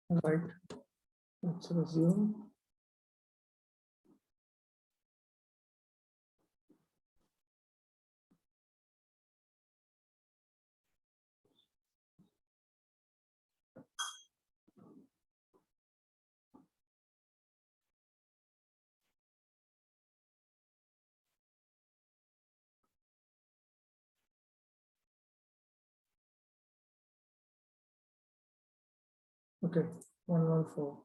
All right, let's resume. Okay, 114.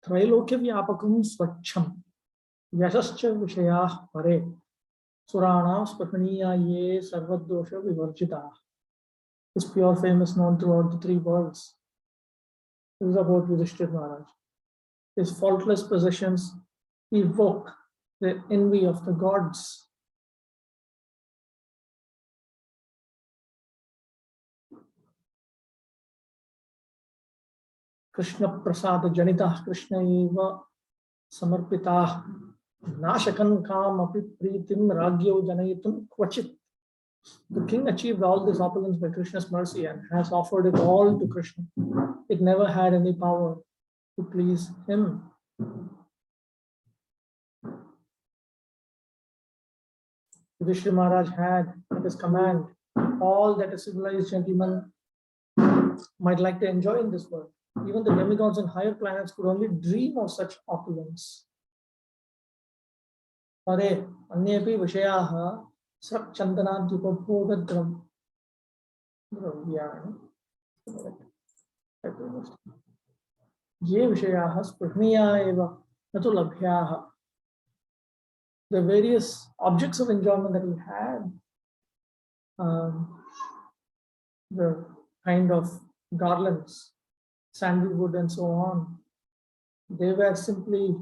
त्रैलोक्यव्यापकं स्वच्छं यशश्च विषयाः परे सुराणां स्पृहणीया ये सर्वदोष विवर्जिताः. Is pure fame is known throughout the three worlds. This is about Yudhishthira Maharaj. His faultless possessions evoke the envy of the gods. Krishna prasada janitah Krishna eva samarpitah nashakan kam api pritim ragyo janayitum kvachit. The king achieved all this opulence by Krishna's mercy and has offered it all to Krishna. It never had any power to please him. Yudhishthira Maharaj had at his command all that a civilized gentleman might like to enjoy in this world. Even the demigods on higher planets could only dream of such opulence. Pare anyepi vishayaha srak chandanadyupabhoga dravyani ye vishayaha sprihniya eva natu labhyaha. The various objects of enjoyment that he had, the kind of garlands, sandalwood and so on, they were simply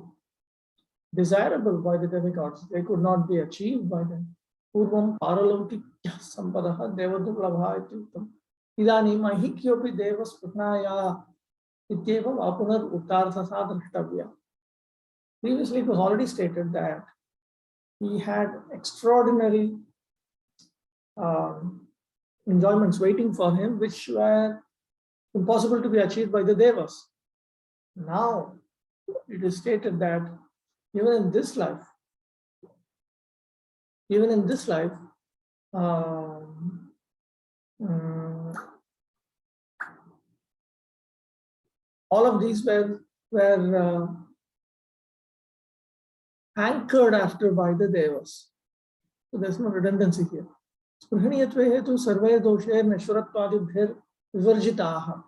desirable by the demigods. They could not be achieved by them. Purvam paralaukikya sampadaha devadurlabha ityuktam idani mahikyopi devas prajnaya ityevam apunar uttartha sadhanashtavya. Previously, it was already stated that he had extraordinary enjoyments waiting for him, which were impossible to be achieved by the devas. Now, it is stated that even in this life, all of these were anchored after by the devas. So there's no redundancy here. Sprihaniyattve hetu sarve doshe nashwaratpadibhir vivarjitaha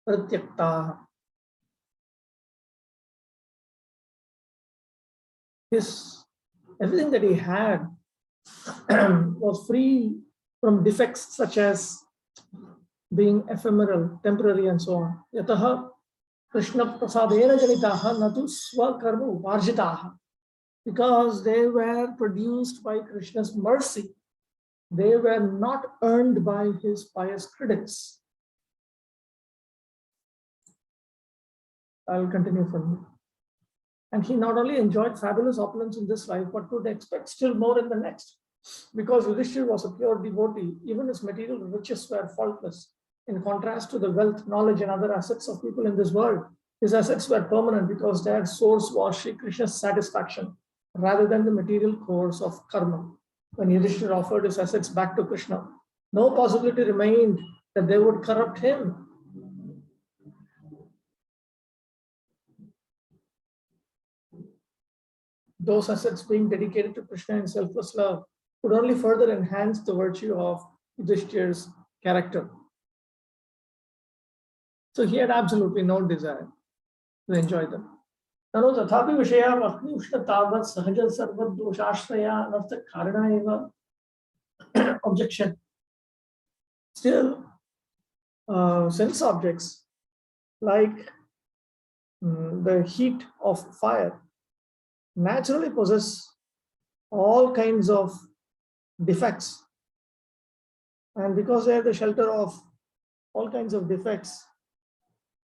pratyaktaha. Everything that he had was free from defects such as being ephemeral, temporary, and so on. Yataha Krishna prasadena janitaha natu swakarma uparjitaha. Because they were produced by Krishna's mercy, they were not earned by his pious critics. I'll continue from here. And he not only enjoyed fabulous opulence in this life, but could expect still more in the next. Because Yudhishthira was a pure devotee, even his material riches were faultless. In contrast to the wealth, knowledge, and other assets of people in this world, his assets were permanent because their source was Shri Krishna's satisfaction, rather than the material course of karma. When Yudhishthira offered his assets back to Krishna, no possibility remained that they would corrupt him. Those assets being dedicated to Krishna in selfless love would only further enhance the virtue of Yudhishthira's character. So he had absolutely no desire to enjoy them. Nanu tathapi vishaya vahni ushna tavat sahaja sarvat doshashraya anartha karana eva. Objection. Still, sense objects like the heat of fire naturally possess all kinds of defects, and because they are the shelter of all kinds of defects,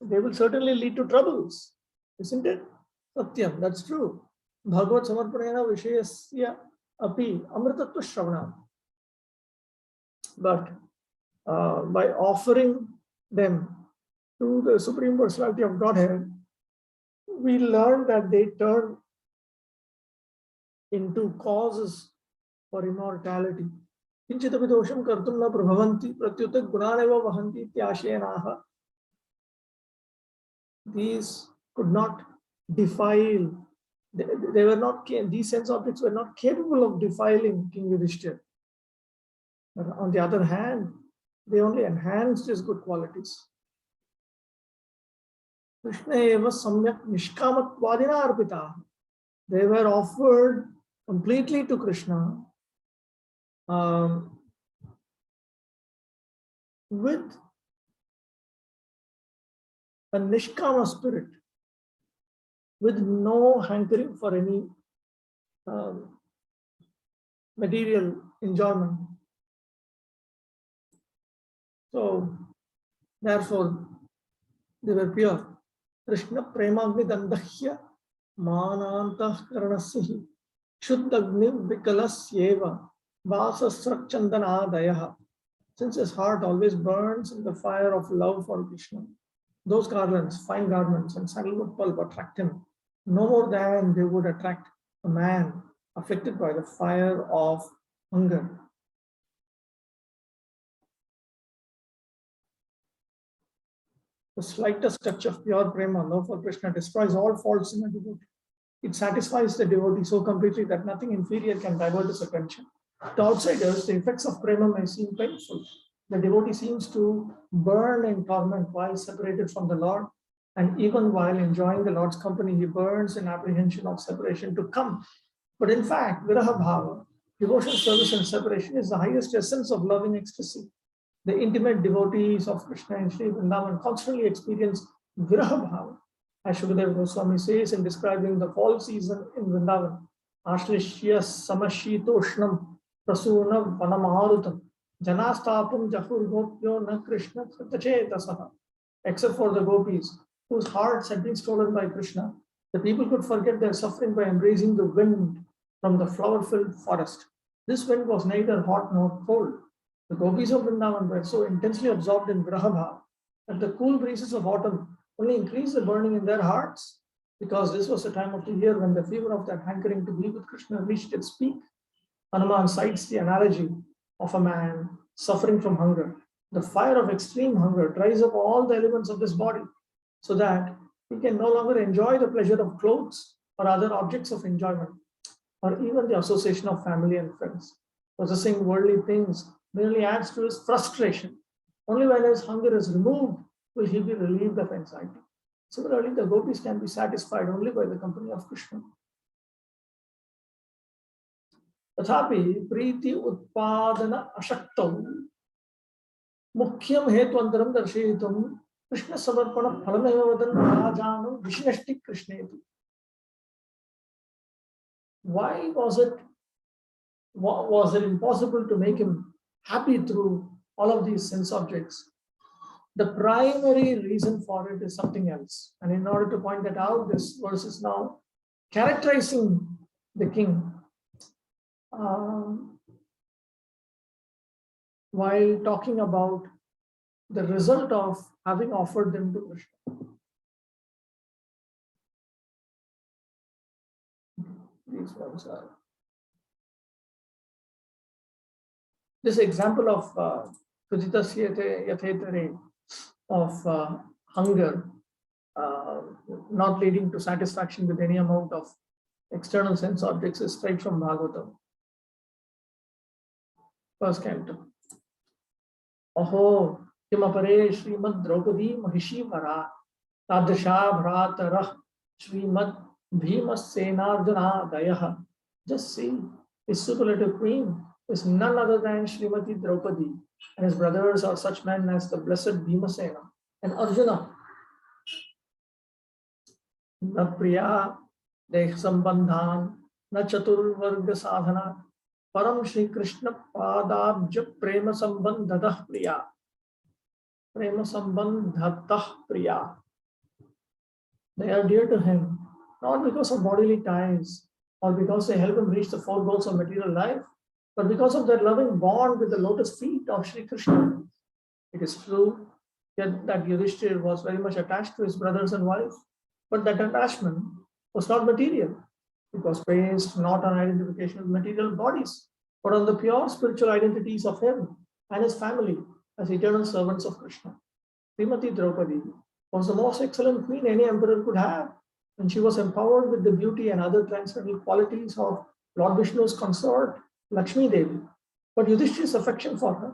they will certainly lead to troubles, isn't it? Satyam, that's true. Bhagavat samarpanena vishayasya api amritatva shravanam. But by offering them to the Supreme Personality of Godhead, we learn that they turn into causes for immortality. Kinchitapi dosham kartum na prabhavanti pratyuta gunaneva vahanti ityashenaha. These could not defile. They were not. These sense objects were not capable of defiling King Yudhishthira. But on the other hand, they only enhanced his good qualities. Krishna eva samyak nishkamattvadina arpita. They were offered completely to Krishna with a nishkama spirit, with no hankering for any material enjoyment. So, therefore, they were pure. Krishna premagni dandahya manantah karanasya shuddhagni vikalasyeva vasasrakchandanadayaha. Since his heart always burns in the fire of love for Krishna, those garlands, fine garments and sandalwood pulp attract him no more than they would attract a man afflicted by the fire of hunger. The slightest touch of pure prema, love for Krishna, destroys all faults in a devotee. It satisfies the devotee so completely that nothing inferior can divert his attention. To outsiders, the effects of prema may seem painful. The devotee seems to burn in torment while separated from the Lord, and even while enjoying the Lord's company, he burns in apprehension of separation to come. But in fact, viraha bhava, devotion, service, and separation is the highest essence of loving ecstasy. The intimate devotees of Krishna and Sri Vrindavan constantly experience viraha bhava. As Shukadeva Goswami says in describing the fall season in Vrindavan, Ashlishya samashitoshnam prasuna vanamarutam janastapam jahur gopyo na Krishna kritachetasaha. Except for the gopis, whose hearts had been stolen by Krishna, the people could forget their suffering by embracing the wind from the flower-filled forest. This wind was neither hot nor cold. The gopis of Vrindavan were so intensely absorbed in viraha bhava that the cool breezes of autumn only increased the burning in their hearts, because this was the time of the year when the fever of their hankering to be with Krishna reached its peak. Hanuman cites the analogy of a man suffering from hunger. The fire of extreme hunger dries up all the elements of his body so that he can no longer enjoy the pleasure of clothes or other objects of enjoyment, or even the association of family and friends. Possessing worldly things merely adds to his frustration. Only when his hunger is removed will he be relieved of anxiety. Similarly, the gopis can be satisfied only by the company of Krishna. Tathapi priti utpadana ashaktau mukhyam hetvantaram darshayitum Krishna samarpana phalameva vadan rajanam vishnashti krishneti. Why was it impossible to make him happy through all of these sense objects? The primary reason for it is something else. And in order to point that out, this verse is now characterizing the king while talking about the result of having offered them to Krishna. These ones are. This example of Kujitasya Yathetere, of hunger, not leading to satisfaction with any amount of external sense objects, is straight from Bhagavatam. First canto. Aho kimapare Srimad Draupadi Mahishi Vara Tadrisha Bhratarah Srimad Bhima Senarjuna Dayaha. Just see, his superlative queen is none other than Srimati Draupadi, and his brothers are such men as the blessed Bhimasena and Arjuna. Na priya dekh sambandhan na chatur varga sadhana param Shri Krishna padabja prema sambandhatah priya. Prema sambandhatah priya. They are dear to him, not because of bodily ties or because they help him reach the four goals of material life, but because of their loving bond with the lotus feet of Shri Krishna. It is true that Yudhishthira was very much attached to his brothers and wife, but that attachment was not material. It was based not on identification with material bodies, but on the pure spiritual identities of him and his family as eternal servants of Krishna. Srimati Draupadi was the most excellent queen any emperor could have, and she was empowered with the beauty and other transcendental qualities of Lord Vishnu's consort, Lakshmi Devi. But Yudhishthira's affection for her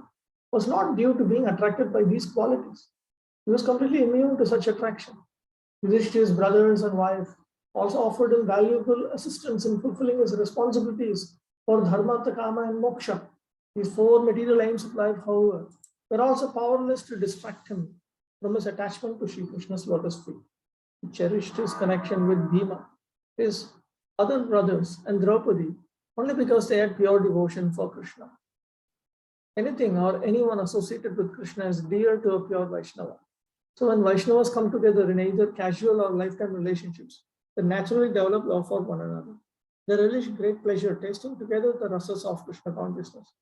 was not due to being attracted by these qualities. He was completely immune to such attraction. Yudhishthira's brothers and wife also offered him valuable assistance in fulfilling his responsibilities for dharma, artha, kama, and moksha. These four material aims of life, however, were also powerless to distract him from his attachment to Sri Krishna's lotus feet. He cherished his connection with Bhima, his other brothers, and Draupadi only because they had pure devotion for Krishna. Anything or anyone associated with Krishna is dear to a pure Vaishnava. So when Vaishnavas come together in either casual or lifetime relationships, they naturally develop love for one another. They relish great pleasure tasting together the rasas of Krishna consciousness.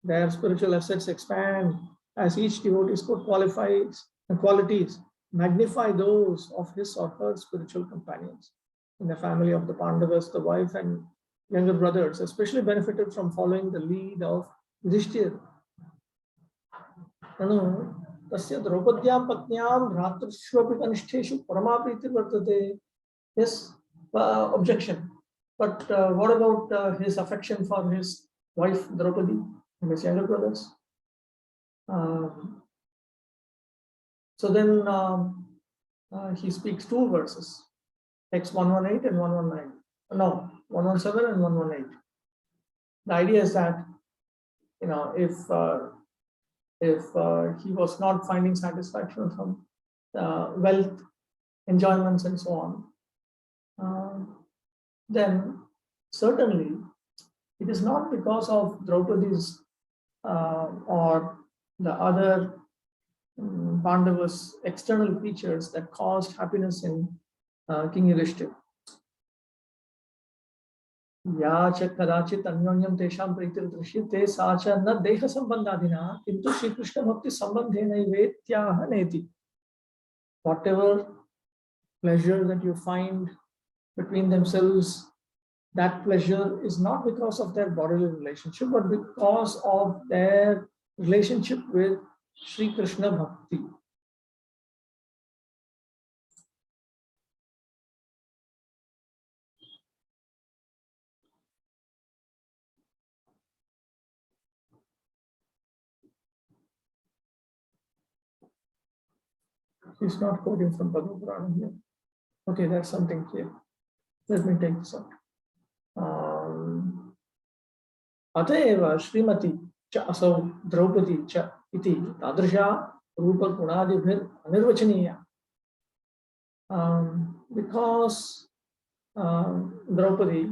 Their spiritual assets expand as each devotee's qualities magnify those of his or her spiritual companions. In the family of the Pandavas, the wife and younger brothers especially benefited from following the lead of Yudhishthira. Tasya Draupadyam Patnyam Bhratrishwapi Kanishtheshu Paramapriti Vartate. Yes, objection. But what about his affection for his wife Draupadi and his younger brothers? So then he speaks two verses, text 118 and 119. No, 117 and 118. The idea is that, if he was not finding satisfaction from wealth, enjoyments, and so on, then certainly it is not because of Draupadi's or the other Pandavas' external features that caused happiness in King Yudhishthira. Ya cha kadachit anyonyam tesham pritir drishyate sa cha na deha sambandhadina kintu Shri Krishna bhakti sambandhena vetyaha neti. Whatever pleasure that you find between themselves, that pleasure is not because of their bodily relationship, but because of their relationship with Shri Krishna Bhakti. He's not quoting from Bhagavatamrita here. Okay, that's something here. Let me take this out. Ateva Srimati cha asau Draupadi cha iti tadrisha rupa gunadibhir anirvachaniya. Because Draupadi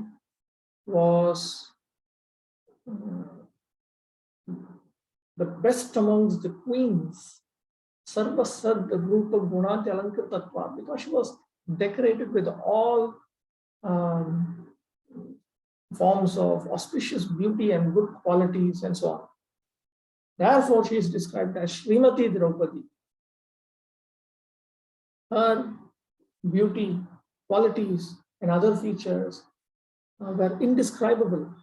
was the best amongst the queens, Sarvasad Rupa Gunati Alankritatva, because she was decorated with all forms of auspicious beauty and good qualities and so on. Therefore, she is described as Srimati Draupadi. Her beauty, qualities, and other features were indescribable.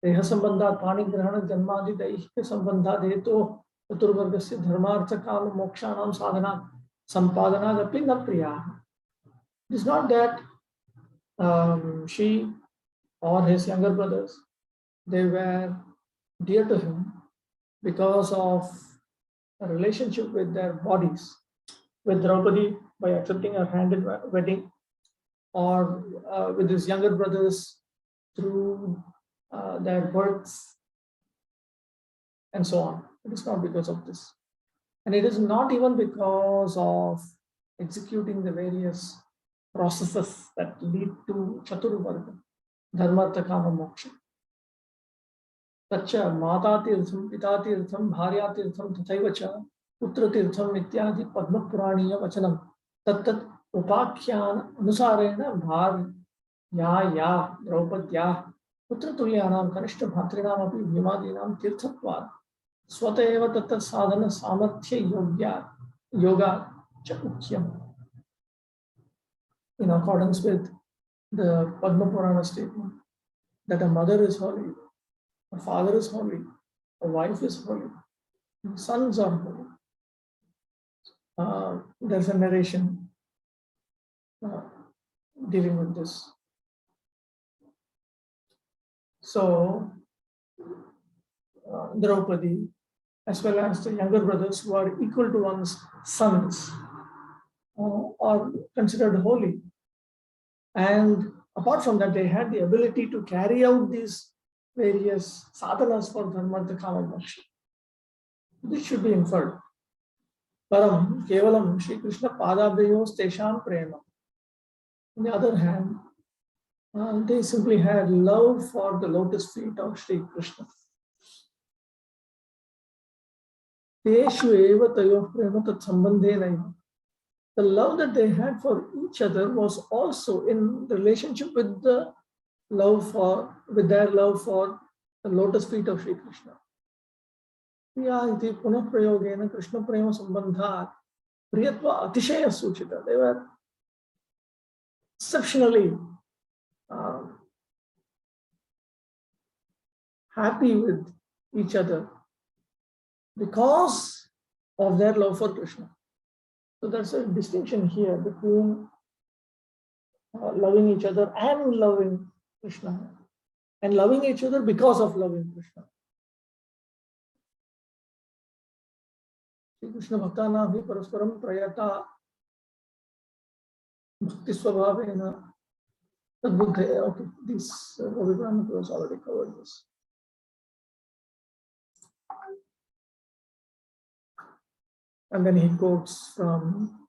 Deha sambandha pani grahana janmadi daihika sambandha deto chaturvargasya dharmartha kama mokshanam sadhana sampadana apinna priya. It is not that she or his younger brothers, they were dear to him because of a relationship with their bodies, with Draupadi by accepting her hand in wedding, or with his younger brothers through their births, and so on. It is not because of this. And it is not even because of executing the various processes that lead to Chaturvarga, Dharmartha Kama Moksha. Tacha Mata Tirtham, Pita Tirtham, Bharya Tirtham, Tathaivacha, Putra Tirtham, Nityadi, Padma Puraniya Vachanam, Tattat Upakhyana Anusarena, Bhar Ya, Draupadya, Putra Tulyanam, Kanishta Bhatrinam, Api Bhimadinam, Tirthatvad. स्वत एव तत्र साधन सामर्थ्य yoga cha mukyam. In accordance with the Padma Purana statement that a mother is holy, a father is holy, a wife is holy, sons are holy. There's a narration dealing with this. So, Draupadi, as well as the younger brothers who are equal to one's sons, are considered holy. And apart from that, they had the ability to carry out these various sadhanas for dharma, artha, kama, moksha. This should be inferred. Param, kevalam, Shri Krishna padabdayos tesham prema. On the other hand, they simply had love for the lotus feet of Shri Krishna. Teshu eva tayoh prema tat sambandhenaiva. The love that they had for each other was also in relationship with the with their love for the lotus feet of Shri Krishna. Punah prayogena Krishna prema sambandhat priyatva atishaya suchita. They were exceptionally happy with each other because of their love for Krishna. So there's a distinction here between loving each other and loving Krishna, and loving each other because of loving Krishna. Shri Krishna Bhaktana bhi parasparam prayata bhakti swabhavena tadbuddhaya. Okay, this Bhagavatamrita was already covered this. And then he quotes from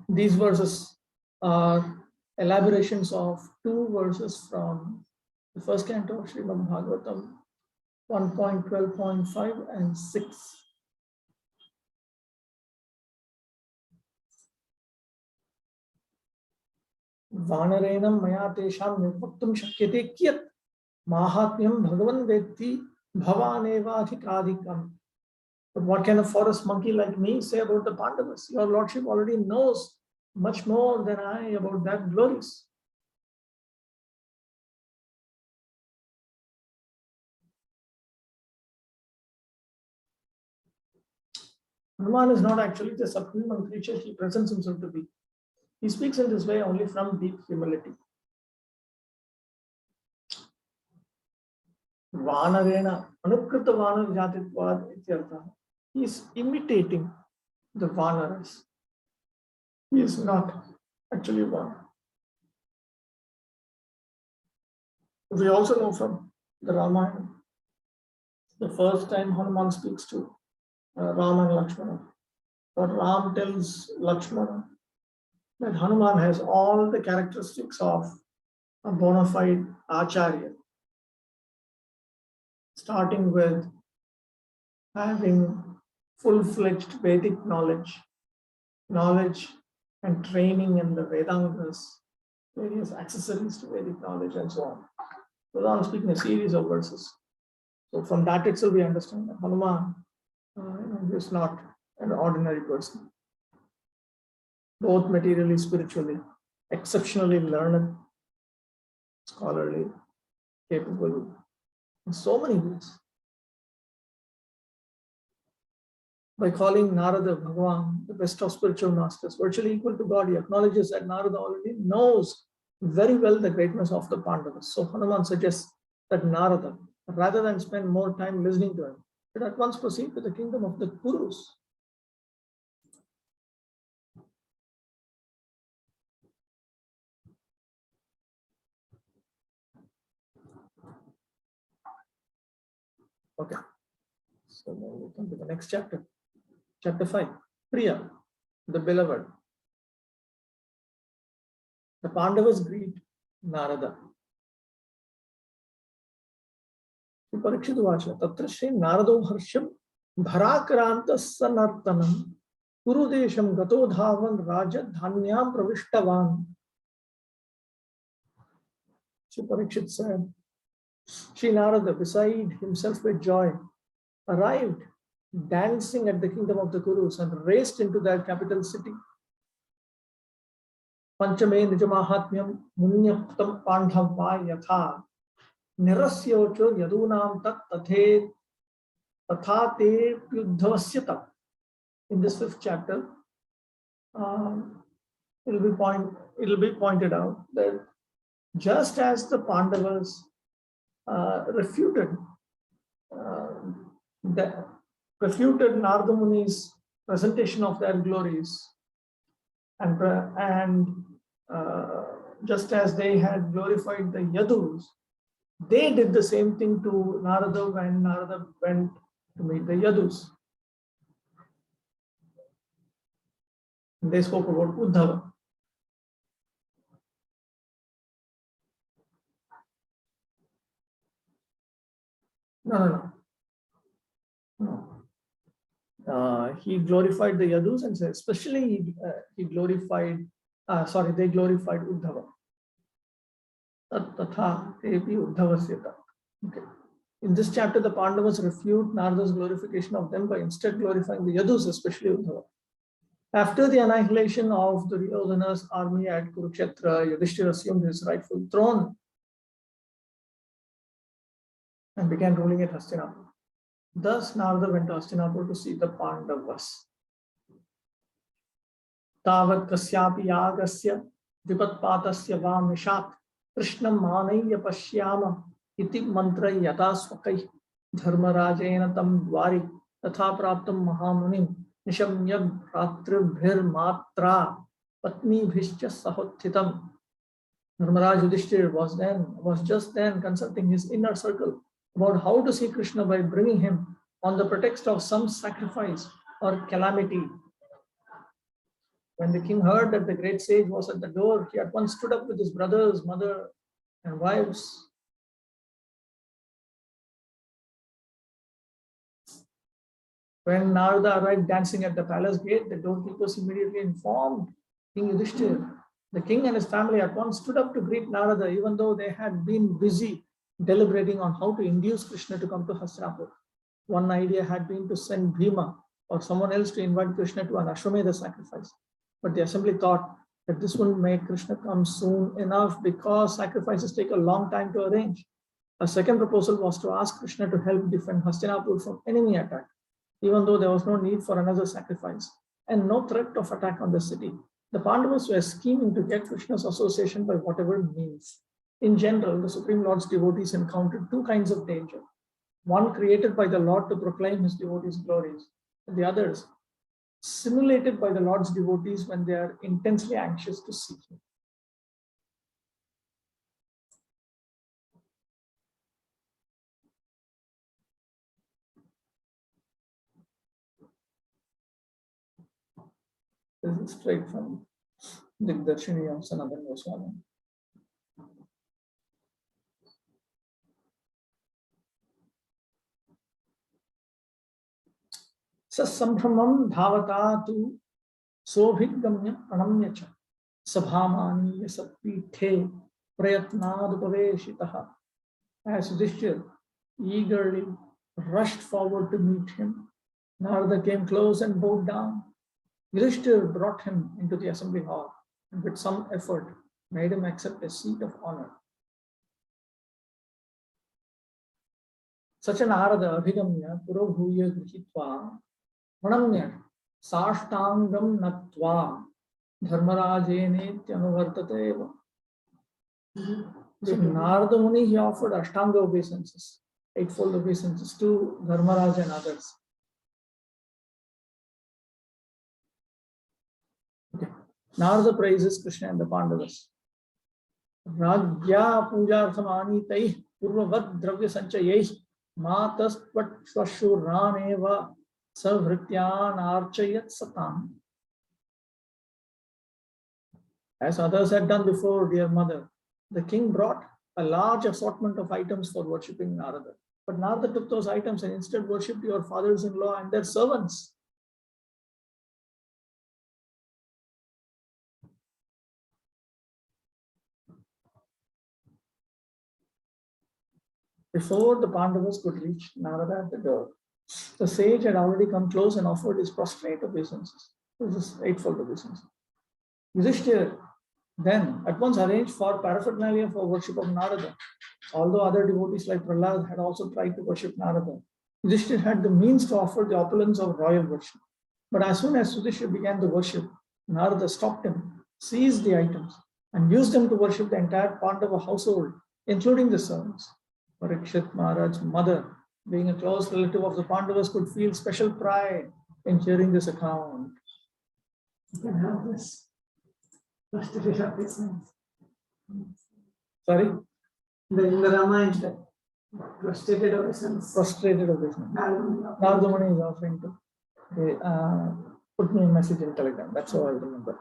these verses are elaborations of two verses from the first canto of Srimad Bhagavatam, 1.12.5 and 6. Vanarenam maya tesham nirvaktum shakyate kyat mahatmyam bhagavan vetti bhavanevadhikadikam. But what can a forest monkey like me say about the Pandavas? Your Lordship already knows much more than I about their glories. Hanuman is not actually the subhuman creature he presents himself to be. He speaks in this way only from deep humility. Vanarena, Anukrita Vanar Jatitvad ityartha. He is imitating the Vanaras. He is not actually one. We also know from the Ramayana, the first time Hanuman speaks to Ram and Lakshmana, but Ram tells Lakshmana that Hanuman has all the characteristics of a bona fide acharya, starting with having full-fledged Vedic knowledge and training in the Vedangas, various accessories to Vedic knowledge and so on. So I'm speaking a series of verses. So from that itself we understand that Hanuman is not an ordinary person. Both materially, spiritually, exceptionally learned, scholarly, capable in so many ways. By calling Narada Bhagavan, the best of spiritual masters, virtually equal to God, he acknowledges that Narada already knows very well the greatness of the Pandavas. So Hanuman suggests that Narada, rather than spend more time listening to him, should at once proceed to the kingdom of the Kurus. Okay, so now we come to the next chapter. Chapter 5, Priya, the beloved. The Pandavas greet Narada. Parikshit Vacha, Tatra Shri Narado Harsham Bharakranta Sanartanam Kurudesham Gato Dhavan Raja Dhanyam Pravishtavan. Sri Parikshit said, Sri Narada, beside himself with joy, arrived dancing at the kingdom of the Kurus and raced into their capital city. Panchame Nijamahatmyam Munyaptam Pandhava Yatha Nirasyocho Yadunam Tat Tathe Tathate Pyudhavasyata. In this 5th chapter, it will be pointed out that just as the Pandavas refuted Narada Muni's presentation of their glories, and just as they had glorified the Yadus, they did the same thing to Narada when Narada went to meet the Yadus. They spoke about Uddhava. No. He glorified the Yadus, and especially they glorified Uddhava. Okay. In this chapter, the Pandavas refute Narada's glorification of them by instead glorifying the Yadus, especially Uddhava. After the annihilation of the Duryodhana's army at Kurukshetra, Yudhishthira assumed his rightful throne and began ruling at Hastinapur. Thus, Narada went to Hastinapur to see the Pandavas. Tavat kasyapi yagasya vipatpatasya va mishat krishnam manayya pashyama iti mantra yata swakai dharmarajena tam dwari tatha praptam mahamunim nishamya bhratribhir matra patni bhishya sahothitam. Dharmaraj Yudhishthir was just then consulting his inner circle about how to see Krishna by bringing him on the pretext of some sacrifice or calamity. When the king heard that the great sage was at the door, he at once stood up with his brothers, mother, and wives. When Narada arrived dancing at the palace gate, the doorkeepers immediately informed King Yudhishthir. The king and his family at once stood up to greet Narada, even though they had been busy deliberating on how to induce Krishna to come to Hastinapur. One idea had been to send Bhima or someone else to invite Krishna to an Ashwamedha sacrifice. But the assembly thought that this wouldn't make Krishna come soon enough because sacrifices take a long time to arrange. A second proposal was to ask Krishna to help defend Hastinapur from enemy attack, even though there was no need for another sacrifice and no threat of attack on the city. The Pandavas were scheming to get Krishna's association by whatever means. In general, the Supreme Lord's devotees encountered two kinds of danger. One created by the Lord to proclaim his devotees' glories, and the others simulated by the Lord's devotees when they are intensely anxious to see him. This is straight from Digdarshini of Sanatana Goswami. Sasambhamam dhavata tu sobhigamya pranamya cha sabhamani yasapithe prayatnadupaveshitaha. As Yudhishthir eagerly rushed forward to meet him, Narada came close and bowed down. Yudhishthir brought him into the assembly hall and with some effort made him accept a seat of honor. Such an Narada abhigamya purabhuya grihitva pranamya sashtangam natva dharmarajene tyanuvartate eva. So Narada Muni, he offered Ashtanga obeisances, 8-fold obeisances to Dharmaraja and others. Okay. Narada praises Krishna and the Pandavas. Ragya pujartham anitaih purvavad dravya sanchayaih matastvat swashuraneva savrityan archayat satam. As others had done before, dear mother, the king brought a large assortment of items for worshipping Narada. But Narada took those items and instead worshipped your fathers-in-law and their servants. Before the Pandavas could reach Narada at the door, the sage had already come close and offered his prostrate obeisances. This is eightfold obeisance. Yudhishthira then at once arranged for paraphernalia for worship of Narada. Although other devotees like Prahlad had also tried to worship Narada, Yudhishthira had the means to offer the opulence of royal worship. But as soon as Yudhishthira began the worship, Narada stopped him, seized the items, and used them to worship the entire Pandava household, including the servants. Parikshit Maharaj's mother, being a close relative of the Pandavas, could feel special pride in hearing this account. You can have this. Sorry? In the Ramayana, prostrated obeisance. Prostrated obeisance. Narada Muni is offering to put me a message in Telegram. That's all I remember.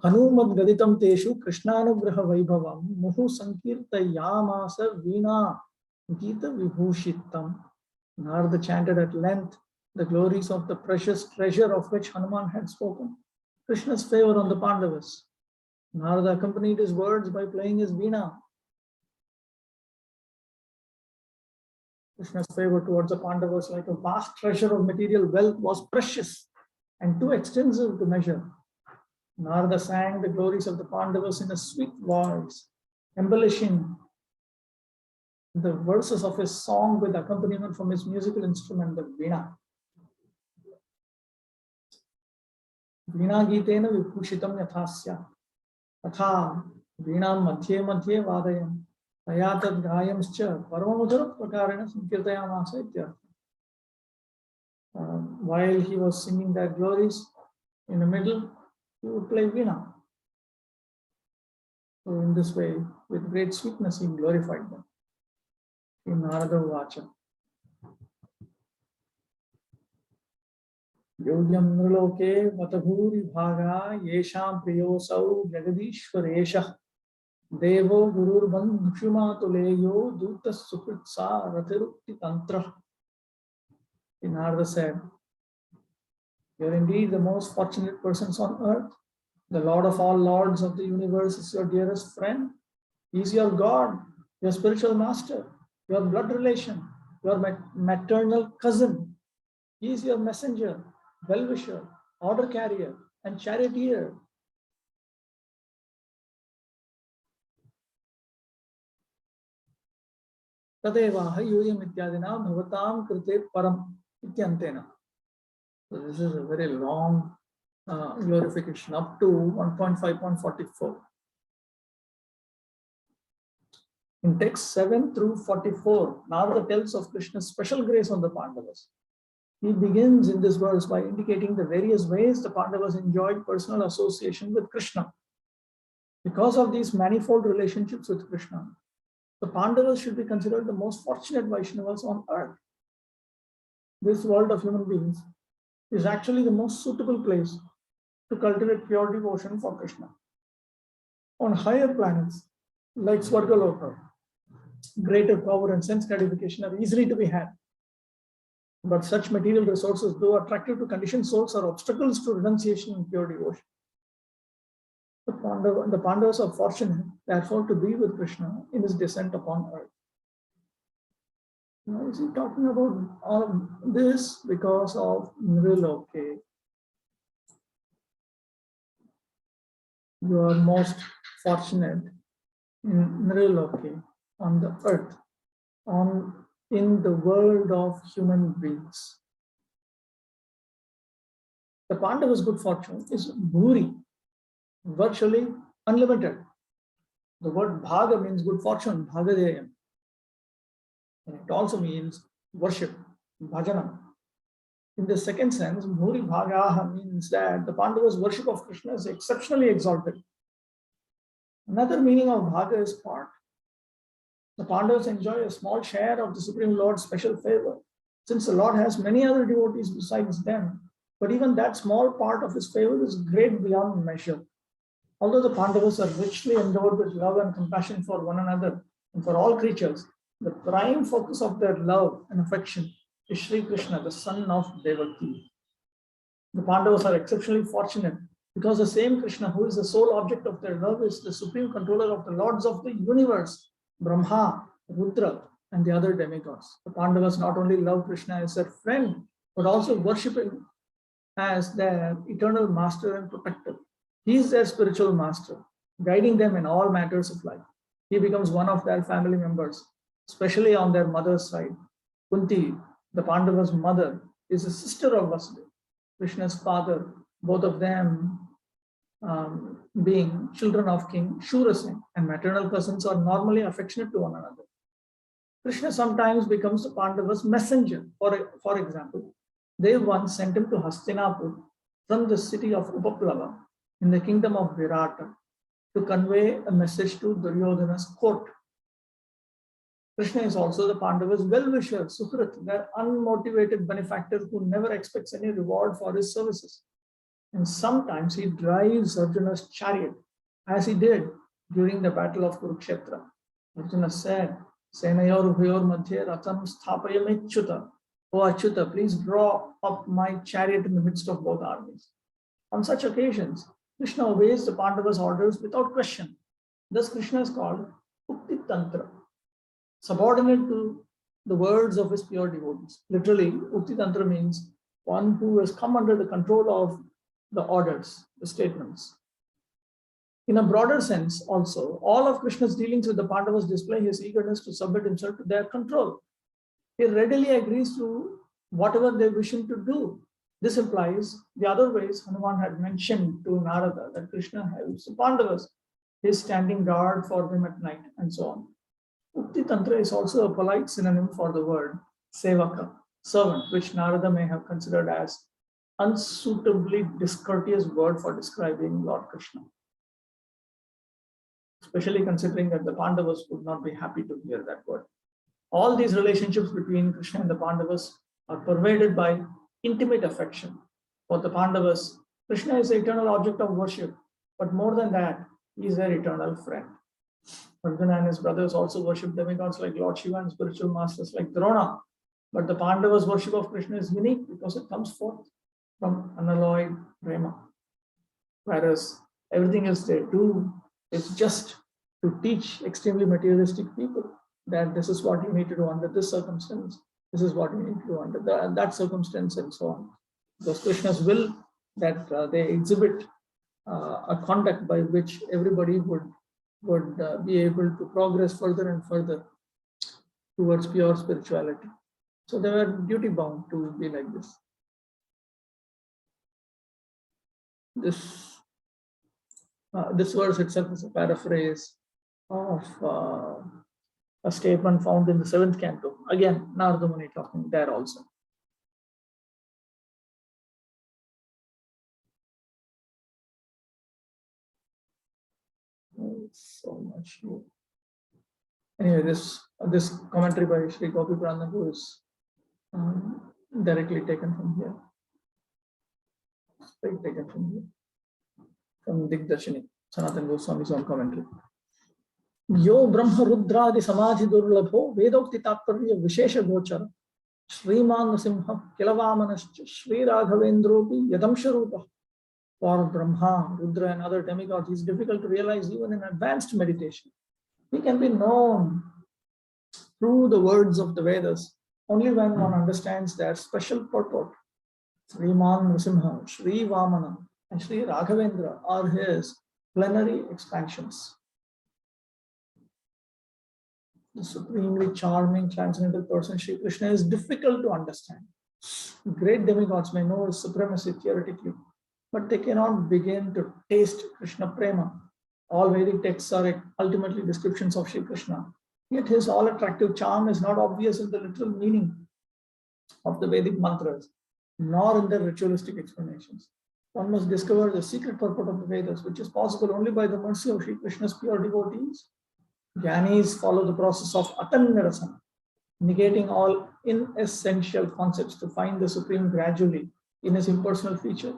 Hanumad Gaditam Teshu Krishnanugraha Vaibhavam Muhu Sankirta Yamasa Veena Gita Vibhushitam. Narada chanted at length the glories of the precious treasure of which Hanuman had spoken, Krishna's favor on the Pandavas. Narada accompanied his words by playing his veena. Krishna's favor towards the Pandavas, like a vast treasure of material wealth, was precious and too extensive to measure. Narada sang the glories of the Pandavas in a sweet voice, embellishing the verses of his song with accompaniment from his musical instrument, the veena. Veena Gitena Vibhushitam Yathasya Atha Veenam Madhye Madhye Vadayam Ayatad Gayamscha Paramamudara Prakarena Sankirtayamasa Ityartha. While he was singing their glories, in the middle, he would play veena. So in this way, with great sweetness, he glorified them. In Narada Vacha. Yogyam Nirloke Vatabhuri Bhaga Yesham Priyosau Jagadishwaresha Devo Gurur Bandhushuma Tuleyo Dutta Supritsa Rathirukti Tantra. Narada said, "You are indeed the most fortunate persons on earth. The Lord of all lords of the universe is your dearest friend. He is your God, your spiritual master, your blood relation, your maternal cousin. He is your messenger, well-wisher, order carrier, and charioteer." Tadeva Hayuyam Ityadina Bhavatam Krite Param Ityantena. So this is a very long glorification up to 1.5.44. In text 7 through 44, Narada tells of Krishna's special grace on the Pandavas. He begins in this verse by indicating the various ways the Pandavas enjoyed personal association with Krishna. Because of these manifold relationships with Krishna, the Pandavas should be considered the most fortunate Vaishnavas on earth. This world of human beings is actually the most suitable place to cultivate pure devotion for Krishna. On higher planets, like Swargaloka, greater power and sense gratification are easily to be had. But such material resources, though attractive to conditioned souls, are obstacles to renunciation and pure devotion. The Pandavas are fortunate, therefore, to be with Krishna in his descent upon earth. Now, is he talking about all this because of Nriloke? You are most fortunate in Nriloke, on the earth, in the world of human beings. The Pandavas' good fortune is bhuri, virtually unlimited. The word bhaga means good fortune, bhagadeyam. And it also means worship, bhajana. In the second sense, bhuri bhagaha means that the Pandavas' worship of Krishna is exceptionally exalted. Another meaning of bhaga is part. The Pandavas enjoy a small share of the Supreme Lord's special favor, since the Lord has many other devotees besides them. But even that small part of his favor is great beyond measure. Although the Pandavas are richly endowed with love and compassion for one another and for all creatures, the prime focus of their love and affection is Sri Krishna, the son of Devaki. The Pandavas are exceptionally fortunate because the same Krishna, who is the sole object of their love, is the supreme controller of the lords of the universe, Brahma, Rudra, and the other demigods. The Pandavas not only love Krishna as their friend, but also worship him as their eternal master and protector. He is their spiritual master, guiding them in all matters of life. He becomes one of their family members, especially on their mother's side. Kunti, the Pandavas' mother, is a sister of Vasudeva, Krishna's father, both of them being children of King Shurasen, and maternal cousins are normally affectionate to one another. Krishna sometimes becomes the Pandavas' messenger. For example, they once sent him to Hastinapur from the city of Upaplava in the kingdom of Vicara to convey a message to Duryodhana's court. Krishna is also the Pandavas' well-wisher, Sukrit, their unmotivated benefactor who never expects any reward for his services. And sometimes he drives Arjuna's chariot, as he did during the battle of Kurukshetra. Arjuna said, Senayor Bhayor Madhya Ratam Sthapayam Achyuta. O Achyuta, please draw up my chariot in the midst of both armies. On such occasions, Krishna obeys the Pandavas' orders without question. Thus, Krishna is called Ukti Tantra, subordinate to the words of his pure devotees. Literally, Ukti Tantra means one who has come under the control of the orders, the statements. In a broader sense, also, all of Krishna's dealings with the Pandavas display his eagerness to submit himself to their control. He readily agrees to whatever they wish him to do. This implies the other ways Hanuman had mentioned to Narada that Krishna helps the Pandavas, his standing guard for them at night, and so on. Ukti Tantra is also a polite synonym for the word sevaka, servant, which Narada may have considered as unsuitably discourteous word for describing Lord Krishna, especially considering that the Pandavas would not be happy to hear that word. All these relationships between Krishna and the Pandavas are pervaded by intimate affection. For the Pandavas, Krishna is the eternal object of worship, but more than that, he is their eternal friend. Arjuna and his brothers also worship demigods like Lord Shiva and spiritual masters like Drona. But the Pandavas' worship of Krishna is unique because it comes forth from unalloyed prema. Whereas everything else they do is just to teach extremely materialistic people that this is what you need to do under this circumstance, this is what you need to do under that circumstance, and so on. Because Krishna's will that they exhibit a conduct by which everybody would be able to progress further and further towards pure spirituality. So they were duty bound to be like this. This verse itself is a paraphrase of a statement found in the 7th canto. Again, Narada Muni talking there also. So much. Anyway, this commentary by Sri Gopi Prananda is directly taken from here. Straight taken from here. From Digdarshini, Sanatana Goswami's own commentary. Yo Brahma Rudradi Samadhi Durlabho Vedokti Tatparya Vishesha Gochara Sriman Nasimha Kilavamanascha Sri Raghavendropi Yadamsharupa. For Brahma, Rudra, and other demigods, it is difficult to realize even in advanced meditation. He can be known through the words of the Vedas only when one understands their special purport. Sriman Nrsimha, Sri Vamana, and Sri Raghavendra are his plenary expansions. The supremely charming transcendental person, Sri Krishna, is difficult to understand. Great demigods may know his supremacy theoretically, but they cannot begin to taste Krishna Prema. All Vedic texts are ultimately descriptions of Sri Krishna. Yet his all-attractive charm is not obvious in the literal meaning of the Vedic mantras, nor in their ritualistic explanations. One must discover the secret purport of the Vedas, which is possible only by the mercy of Sri Krishna's pure devotees. Jnanis follow the process of Atannirasana, negating all inessential concepts to find the Supreme gradually in his impersonal feature.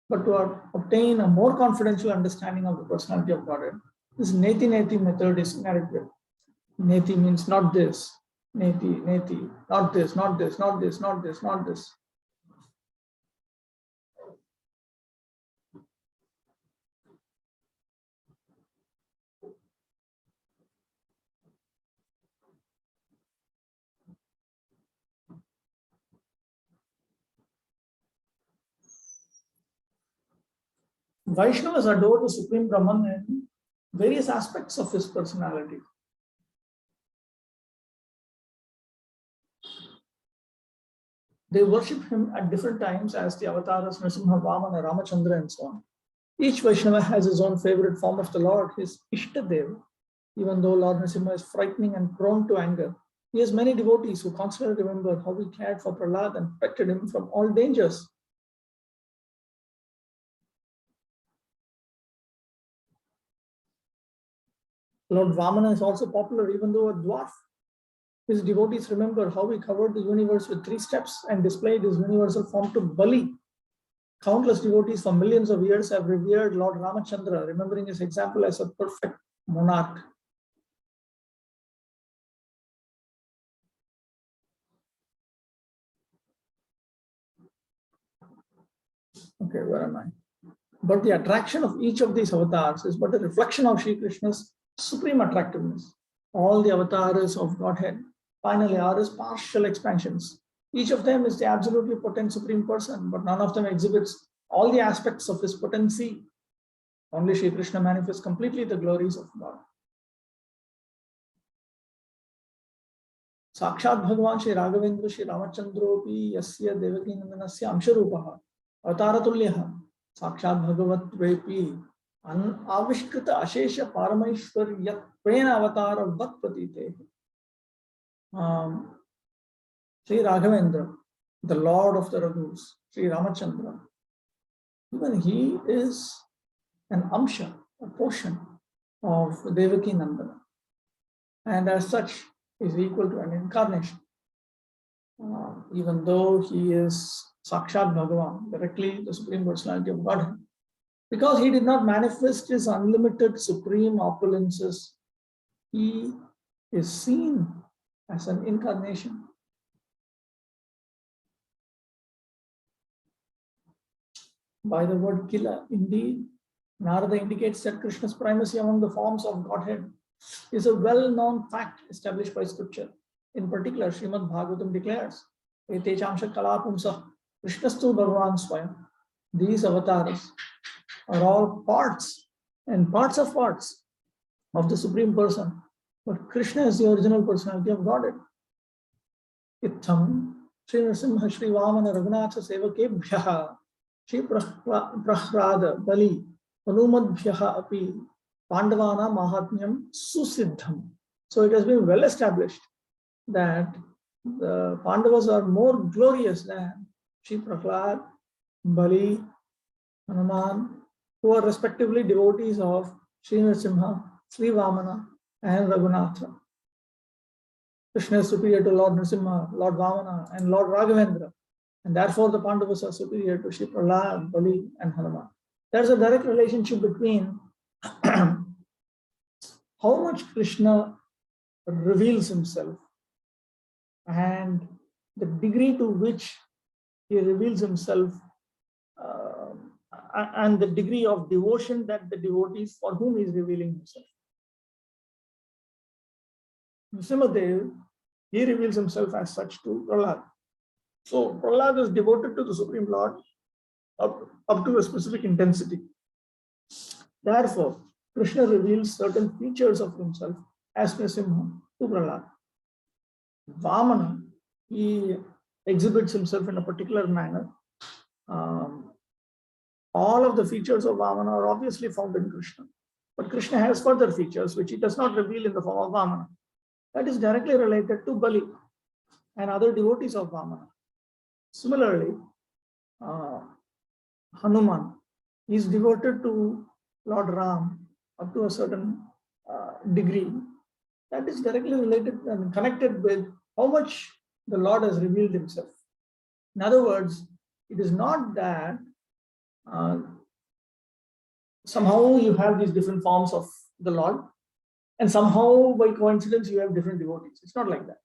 But to obtain a more confidential understanding of the personality of Godhead, this Neti method is inadequate. Neti means not this, Neti, not this, not this, not this, not this, not this. Vaishnavas adore the Supreme Brahman in various aspects of his personality. They worship him at different times as the avatars Nrsimha, Vamana, Ramachandra, and so on. Each Vaishnava has his own favorite form of the Lord, his Ishtadev. Even though Lord Nrsimha is frightening and prone to anger, he has many devotees who constantly remember how he cared for Prahlad and protected him from all dangers. Lord Vamana is also popular, even though a dwarf. His devotees remember how he covered the universe with 3 steps and displayed his universal form to Bali. Countless devotees for millions of years have revered Lord Ramachandra, remembering his example as a perfect monarch. Okay, where am I? But the attraction of each of these avatars is but a reflection of Sri Krishna's supreme attractiveness. All the avatars of Godhead finally are his partial expansions. Each of them is the absolutely potent Supreme Person, but none of them exhibits all the aspects of his potency. Only Sri Krishna manifests completely the glories of God. Sakshat Bhagavan Shri Raghavendra Shri Ramachandropi Yasya Devaki Nandanasya Amsharupaha Avataratulyah Sakshat Bhagavat Vepi Avishkrita Ashesha Paramaishwaryat Prena Avatara Vat Patite. Sri Raghavendra, the Lord of the Raghus, Sri Ramachandra, even he is an amsha, a portion of Devaki Nandana, and as such is equal to an incarnation. Even though he is Sakshat Bhagavan, directly the Supreme Personality of Godhead, because he did not manifest his unlimited supreme opulences, he is seen as an incarnation. By the word Kila, indeed, Narada indicates that Krishna's primacy among the forms of Godhead is a well-known fact established by scripture. In particular, Srimad Bhagavatam declares, Etechamsha Kalapumsa Krishnastu Bhagavan Swayam. These avatars are all parts and parts of the Supreme Person. But Krishna is the original personality of Godhead. Itham Sri Nrsimha Sri Vamana Raghunatha Sevakebhyaha Shri Prahrada Bali Hanumadbhyaha Api Pandavana Mahatmyam Susiddham. So it has been well established that the Pandavas are more glorious than Shri Prahlad, Bali, Hanuman, who are respectively devotees of Sri Nrsimha, Sri Vamana, and Raghunatha. Krishna is superior to Lord Nrsimha, Lord Vamana, and Lord Raghavendra. And therefore, the Pandavas are superior to Shri Prahlad, Bali, and Hanuman. There's a direct relationship between how much Krishna reveals himself and the degree to which he reveals himself and the degree of devotion that the devotees for whom he is revealing himself. Nrsimhadev, he reveals himself as such to Prahlad. So Prahlad is devoted to the Supreme Lord up to a specific intensity. Therefore, Krishna reveals certain features of himself as Nrsimha to Prahlad. Vamana, he exhibits himself in a particular manner. All of the features of Vamana are obviously found in Krishna. But Krishna has further features which he does not reveal in the form of Vamana. That is directly related to Bali and other devotees of Vamana. Similarly, Hanuman is devoted to Lord Ram up to a certain degree. That is directly related and connected with how much the Lord has revealed himself. In other words, it is not that somehow you have these different forms of the Lord and somehow by coincidence you have different devotees. It's not like that.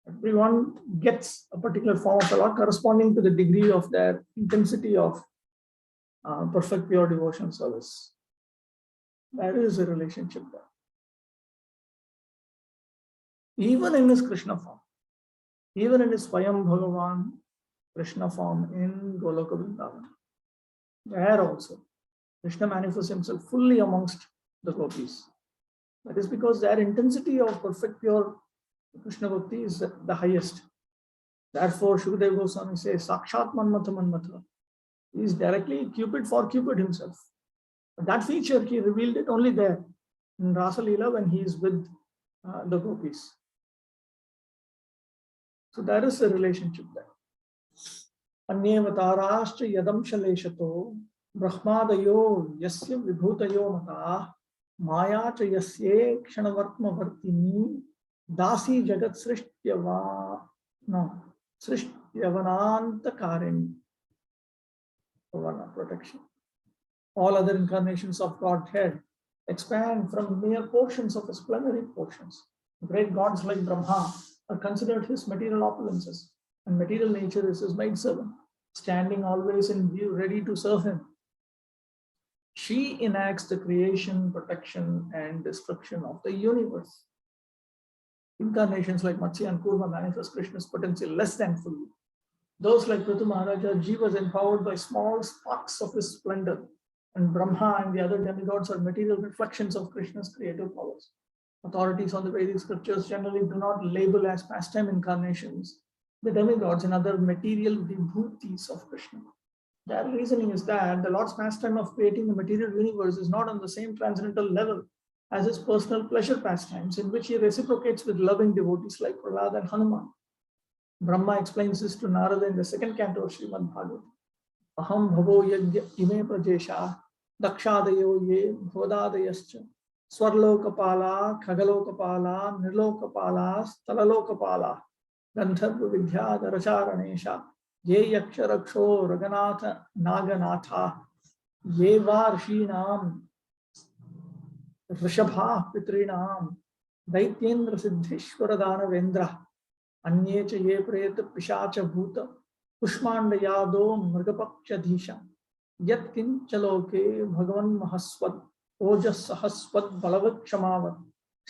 Everyone gets a particular form of the Lord corresponding to the degree of their intensity of perfect pure devotion service. There is a relationship there. Even in his Krishna form, even in his Swayam Bhagavan Krishna form in Goloka Vrindavan, there also Krishna manifests himself fully amongst the gopis. That is because their intensity of perfect pure Krishna Bhakti is the highest. Therefore, Shukadeva Goswami says, Sakshat Manmatha Manmatha. He is directly Cupid for Cupid himself. But that feature, he revealed it only there in Rasa Leela when he is with the gopis. So there is a relationship there. Anyevatarascha yadam shaleshato brahmadayo yasya vibhutayo mata maya cha yasye kshanvartma vartini dasi jagat srishyavananta karini. Protection. All other incarnations of Godhead expand from mere portions of his plenary portions. Great gods like Brahma are considered his material opulences, and material nature is his maidservant, standing always in view, ready to serve him. She enacts the creation, protection, and destruction of the universe. Incarnations like Matsya and Kurma manifest Krishna's potential less than fully. Those like Prithu Maharaja, Jiva was empowered by small sparks of his splendor, and Brahma and the other demigods are material reflections of Krishna's creative powers. Authorities on the Vedic scriptures generally do not label as pastime incarnations the demigods and other material vibhutis of Krishna. Their reasoning is that the Lord's pastime of creating the material universe is not on the same transcendental level as his personal pleasure pastimes, in which he reciprocates with loving devotees like Prahlad and Hanuman. Brahma explains this to Narada in the second canto of Srimad Bhagavatam. Aham bhavo yajya ime prajesha dakshadayo ye bhodadayascha swarlokapala khagalokapala nirlokapala stalalokapala gandharva vidyadharacharanesha ye yaksharaksho raganatha naganatha ye varshinam rishabha pitrinam daityendra siddhishwara vendra अन्ये च ये प्रेत पिशाच भूत पुष्मांडयादो मृगपक्षधीशा यत्किंचलोके भगवन् महस्वत् ओजस् सहस्वत् बलवत् क्षमावत्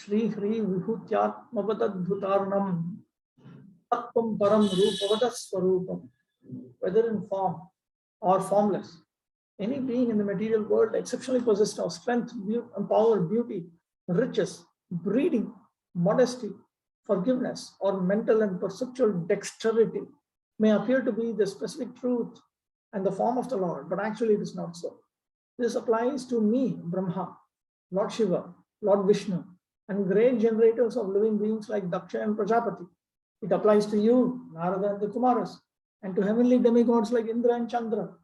श्री ह्री विभूत्यात्मवदद्भुतार्णम् तत्त्वं परम रूपवद स्वरूपम. Whether in form or formless, any being in the material world exceptionally possessed of strength, power, beauty, riches, breeding, modesty, forgiveness, or mental and perceptual dexterity may appear to be the specific truth and the form of the Lord, but actually it is not so. This applies to me, Brahma, Lord Shiva, Lord Vishnu, and great generators of living beings like Daksha and Prajapati. It applies to you, Narada and the Kumaras, and to heavenly demigods like Indra and Chandra.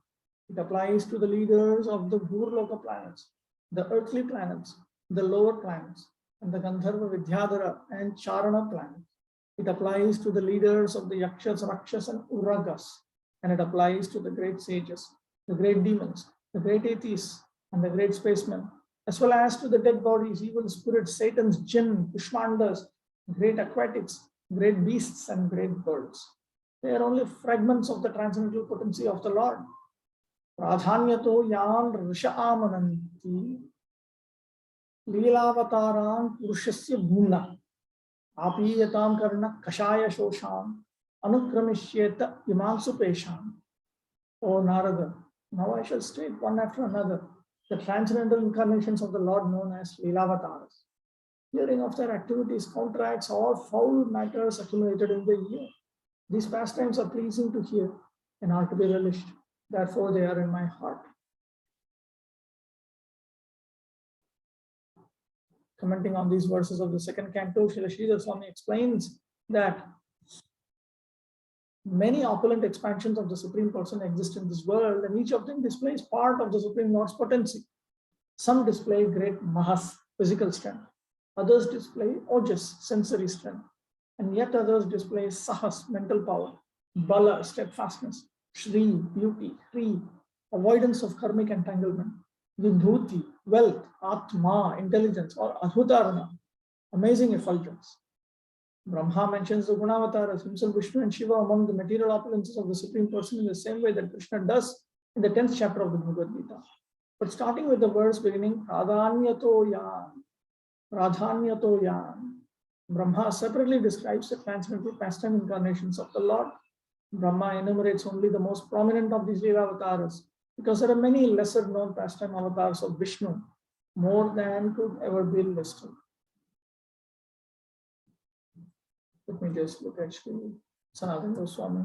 It applies to the leaders of the Bhurloka planets, the earthly planets, the lower planets, and the Gandharva, Vidyadhara, and Charana planets. It applies to the leaders of the Yakshas, Rakshas, and Uragas, and it applies to the great sages, the great demons, the great atheists, and the great spacemen, as well as to the dead bodies, evil spirits, Satan's jinn, Pushmandas, great aquatics, great beasts, and great birds. They are only fragments of the transcendental potency of the Lord. Pradhanyato yan risha amananti Leelavatarang Purushasya Bhumna Apiyatam Karna Kashaya Shosham Anukramishyeta Imansu Pesham. O Narada, now I shall state one after another the transcendental incarnations of the Lord known as Leelavatas. Hearing of their activities counteracts all foul matters accumulated in the year. These pastimes are pleasing to hear and are to be relished. Therefore, they are in my heart. Commenting on these verses of the second canto, Srila Sridhar Swami explains that many opulent expansions of the Supreme Person exist in this world, and each of them displays part of the Supreme Lord's potency. Some display great mahas, physical strength. Others display ojas, sensory strength. And yet others display sahas, mental power, bala, steadfastness, shri, beauty, hri, avoidance of karmic entanglement, vibhuti, wealth, atma, intelligence, or adhutarana, amazing effulgence. Brahma mentions the Gunavataras, himself Vishnu and Shiva, among the material opulences of the Supreme Person in the same way that Krishna does in the 10th chapter of the Bhagavad Gita. But starting with the verse beginning, Pradhanyato yan, Brahma separately describes the transcendental pastime incarnations of the Lord. Brahma enumerates only the most prominent of these Leela avatars because there are many lesser known pastime avatars of Vishnu, more than could ever be listed. Let me just look actually. Sanatana Goswami.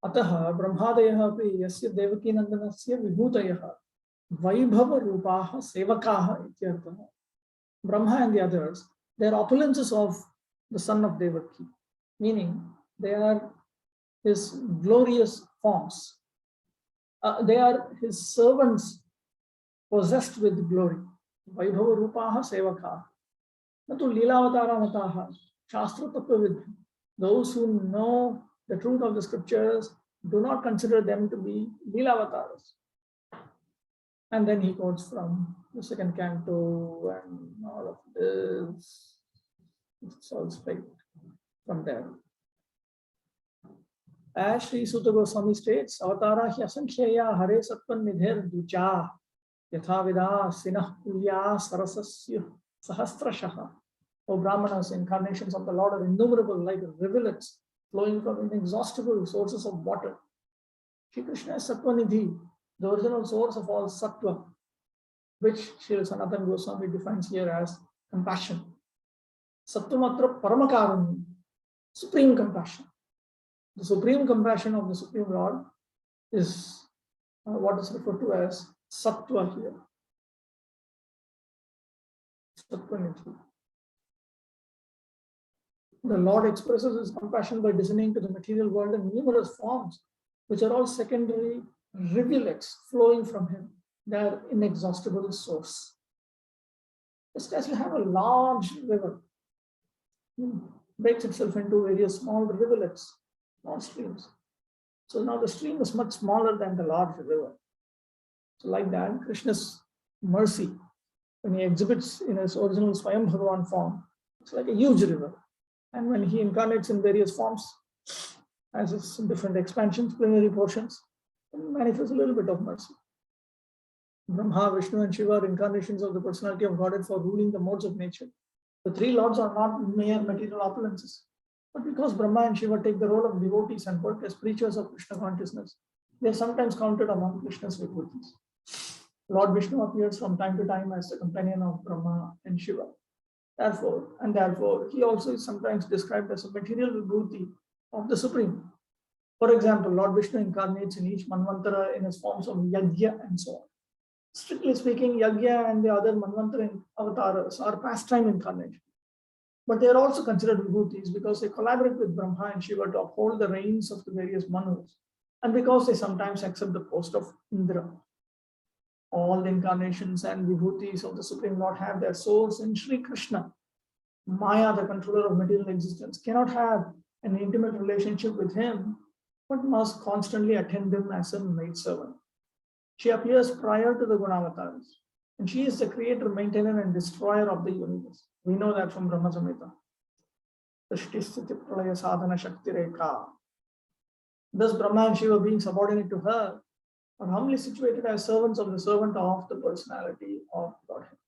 अतः ब्रह्मादयः अपि यस्य देवकीनन्दनस्य विभूतयः वैभवरूपाः सेवकाः इत्यर्थः. Brahma and the others, they are opulences of the son of Devaki, meaning they are his glorious forms. They are his servants possessed with glory. Vaibhava rupaha sevakaha. Natu leelavatara mataha. Shastra tattvavidhi. Those who know the truth of the scriptures do not consider them to be leelavataras. And then he quotes from the second canto and all of this. It's all straight from there. As Sri Sutta Goswami states, Avatara hi asankhyeya hare sattvan nidher ducha yatha vida sinah kulya sarasasya sahasrashaha. O Brahmanas, incarnations of the Lord are innumerable like rivulets flowing from inexhaustible sources of water. Shri Krishna is Sattva Nidhi, the original source of all Sattva, which Sri Sanatana Goswami defines here as compassion. Sattvamatra Paramakarani, supreme compassion. The supreme compassion of the Supreme Lord is what is referred to as Sattva here. Sattva Nidhi. The Lord expresses his compassion by descending to the material world in numerous forms, which are all secondary rivulets flowing from him. They are inexhaustible source. Just as you have a large river, breaks itself into various small rivulets, small streams. So now the stream is much smaller than the large river. So like that, Krishna's mercy, when he exhibits in his original Swayam Bhagavan form, it's like a huge river. And when he incarnates in various forms, as it's in different expansions, plenary portions, it manifests a little bit of mercy. Brahma, Vishnu, and Shiva are incarnations of the personality of Godhead for ruling the modes of nature. The three lords are not mere material opulences, but because Brahma and Shiva take the role of devotees and work as preachers of Krishna consciousness, they are sometimes counted among Krishna's devotees. Lord Vishnu appears from time to time as the companion of Brahma and Shiva. Therefore, he also is sometimes described as a material vibhuti of the Supreme. For example, Lord Vishnu incarnates in each Manvantara in his forms of Yajna and so on. Strictly speaking, Yajna and the other Manvantara avatars are pastime incarnations. But they are also considered vibhutis because they collaborate with Brahma and Shiva to uphold the reigns of the various Manus, and because they sometimes accept the post of Indra. All the incarnations and vibhutis of the Supreme Lord have their source in Sri Krishna. Maya, the controller of material existence, cannot have an intimate relationship with him, but must constantly attend him as a maidservant. She appears prior to the Gunavatars, and she is the creator, maintainer, and destroyer of the universe. We know that from Brahma Samhita. Srishti Sthiti Pralaya Sadhana Shakti Rekha. Thus, Brahma and Shiva, being subordinate to her, are humbly situated as servants of the servant of the personality of Godhead.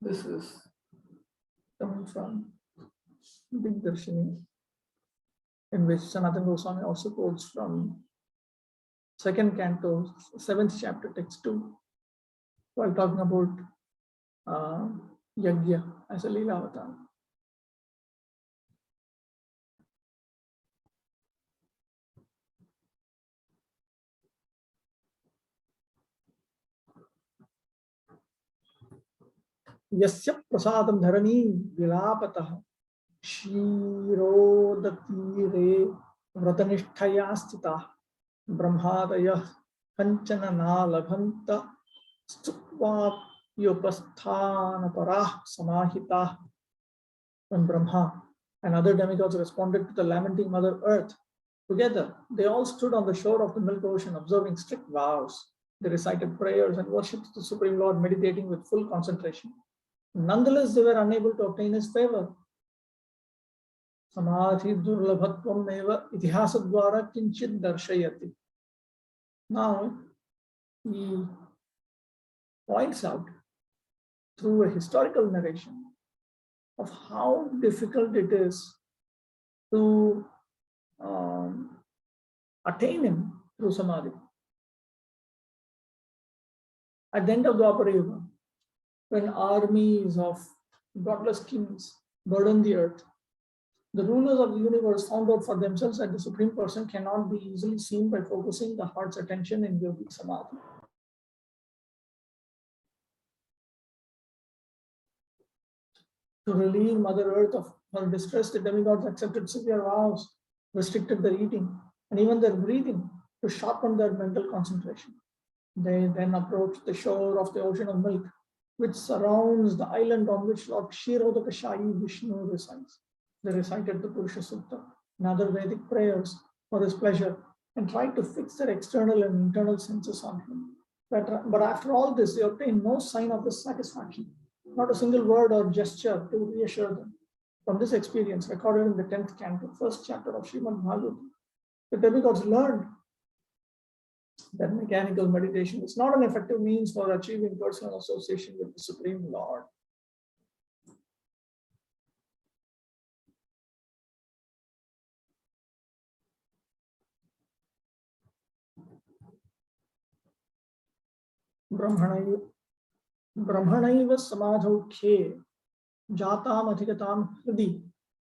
This is coming from Big Darshini, in which Sanatana Goswami also quotes from second canto, 7th chapter, text 2, while talking about Yajna as a Leela avatar. Yasya prasadam dharani vilapatah shirodati vratanishthaya stitah brahmadayah kanchana nalabhanta stutva yopasthana parah samahitah. When Brahma and other demigods responded to the lamenting Mother Earth, together they all stood on the shore of the Milk Ocean, observing strict vows. They recited prayers and worshipped the Supreme Lord, meditating with full concentration. Nonetheless, they were unable to obtain his favor. Samadhi durlabhatvam eva itihasa dwara kinchit darshayati. Now, he points out through a historical narration of how difficult it is to attain him through samadhi. At the end of the Dwapara Yuga, when armies of godless kings burden the earth, the rulers of the universe found out for themselves that the Supreme Person cannot be easily seen by focusing the heart's attention in yogic samadhi. To relieve Mother Earth of her distress, the demigods accepted severe vows, restricted their eating, and even their breathing to sharpen their mental concentration. They then approached the shore of the ocean of milk, which surrounds the island on which Lord Kshirodakashayi Vishnu resides. They recited the Purusha Sukta and other Vedic prayers for his pleasure and tried to fix their external and internal senses on him. But after all this, they obtained no sign of his satisfaction, not a single word or gesture to reassure them. From this experience, recorded in the 10th canto, first chapter of Srimad Bhagavatam, the demigods learned that mechanical meditation is not an effective means for achieving personal association with the Supreme Lord. Brahmanaiva samadhau khe jatam adhikatam hridi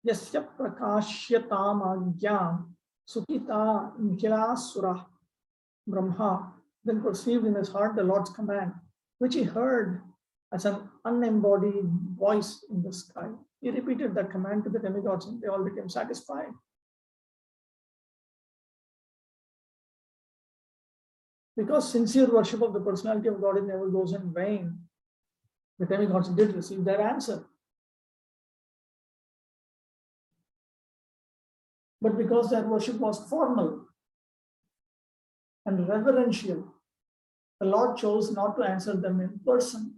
yasya prakashyatam agyam sukita nikilasura. Brahma then perceived in his heart the Lord's command, which he heard as an unembodied voice in the sky. He repeated that command to the demigods and they all became satisfied. Because sincere worship of the personality of God never goes in vain, the demigods did receive their answer. But because their worship was formal and reverential, the Lord chose not to answer them in person.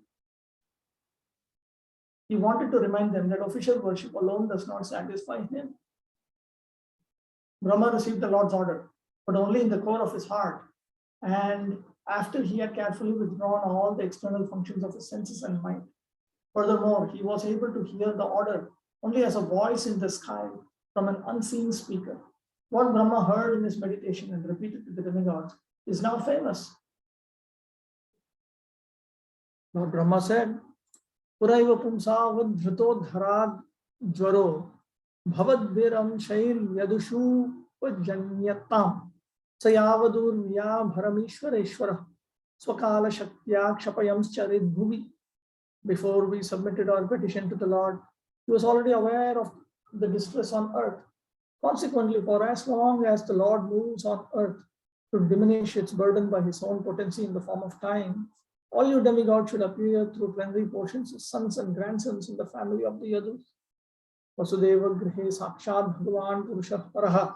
He wanted to remind them that official worship alone does not satisfy him. Brahma received the Lord's order, but only in the core of his heart, and after he had carefully withdrawn all the external functions of his senses and mind. Furthermore, he was able to hear the order only as a voice in the sky from an unseen speaker. What Brahma heard in his meditation and repeated to the demigods is now famous. Lord Brahma said, Puraiva pumsa vadhrito dharad jwaro bhavad viram shair yadushu vajanyatam sayavadur vya bharamishwareshwara swakala shaktya kshapayam charid bhuvi. Before we submitted our petition to the Lord, he was already aware of the distress on earth. Consequently, for as long as the Lord moves on earth to diminish its burden by his own potency in the form of time, all you demigods should appear through plenary portions as sons and grandsons in the family of the Yadus. Vasudeva grihe sakshad bhagavan purusha paraha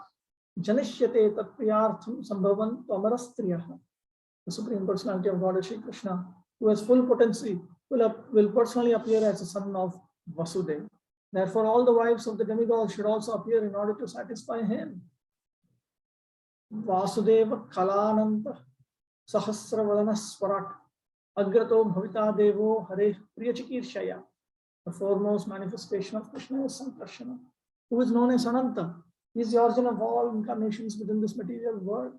janishyate tatpriyartham sambhavan amarastriyaha. The Supreme Personality of God is Shri Krishna, who has full potency, will personally appear as a son of Vasudeva. Therefore, all the wives of the demigods should also appear in order to satisfy him. Vasudeva Kalananta Sahasravadana Swarat Agrato Bhavita Devo Hare Priyachikirshaya. The foremost manifestation of Krishna is Sankarshana, who is known as Ananta. He is the origin of all incarnations within this material world,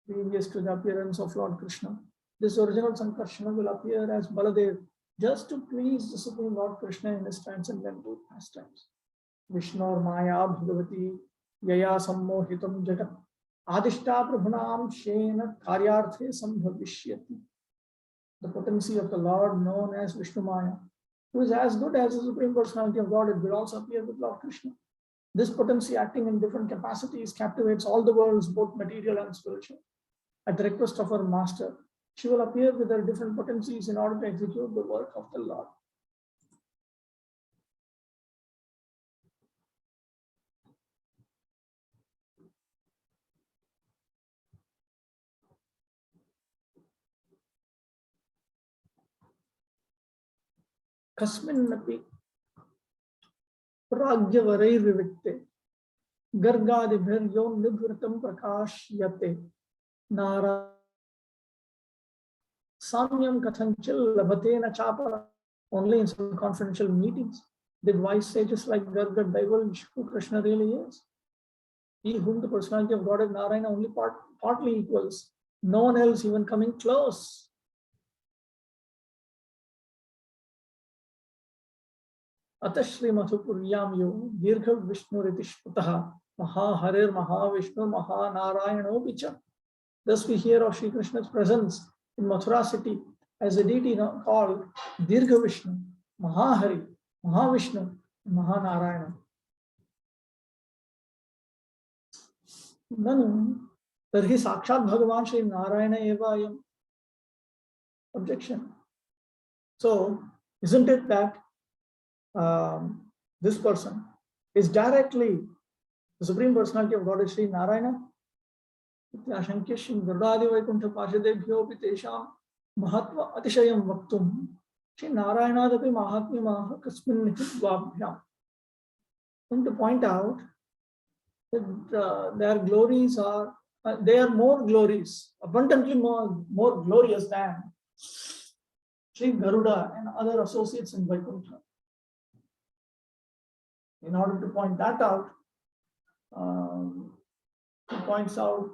previous to the appearance of Lord Krishna. This original Sankarshana will appear as Baladev, just to please the Supreme Lord Krishna in his transcendental pastimes. Vishnu Maya Bhagavati Yaya Sammohitam Jagat Adishta Prabhunam Shena Karyarthe Sambhavishyati. The potency of the Lord known as Vishnu Maya, who is as good as the Supreme Personality of God, it will also appear with Lord Krishna. This potency, acting in different capacities, captivates all the worlds, both material and spiritual. At the request of her master, she will appear with her different potencies in order to execute the work of the Lord. Kasminnapi Pragyavaraivivikte Gargadibhiryo Nibhritam Prakashyate Nara Samyam kathanchil labhatena chapa. Only in some confidential meetings did wise sages like Garga divulge who Krishna really is. He whom the personality of God is Narayana only partly equals. No one else even coming close. Atashri Madhupuryam yo Dirgha Vishnu Ritishputaha Maha Harir Maha Vishnu Maha Narayano Vicha. Thus we hear of Sri Krishna's presence in Mathura city as a deity called Dirgha Vishnu, Mahahari, Mahavishnu, Mahanarayana. Nanu, Tarhi Sakshat Bhagavan Shri Narayana Eva Ayam. Objection. So, isn't it that this person is directly the Supreme Personality of God is Sri Narayana? Ashankishim Gurdadi Vaikuntha Pashadebhyo Pitesham Mahatva Atishayam Vaktum Shri Narayana Dapi Mahatmya Maha Kasmin Dvabhyam. And to point out that their glories are they are more glorious, abundantly more glorious than Sri Garuda and other associates in Vaikuntha. In order to point that out, he points out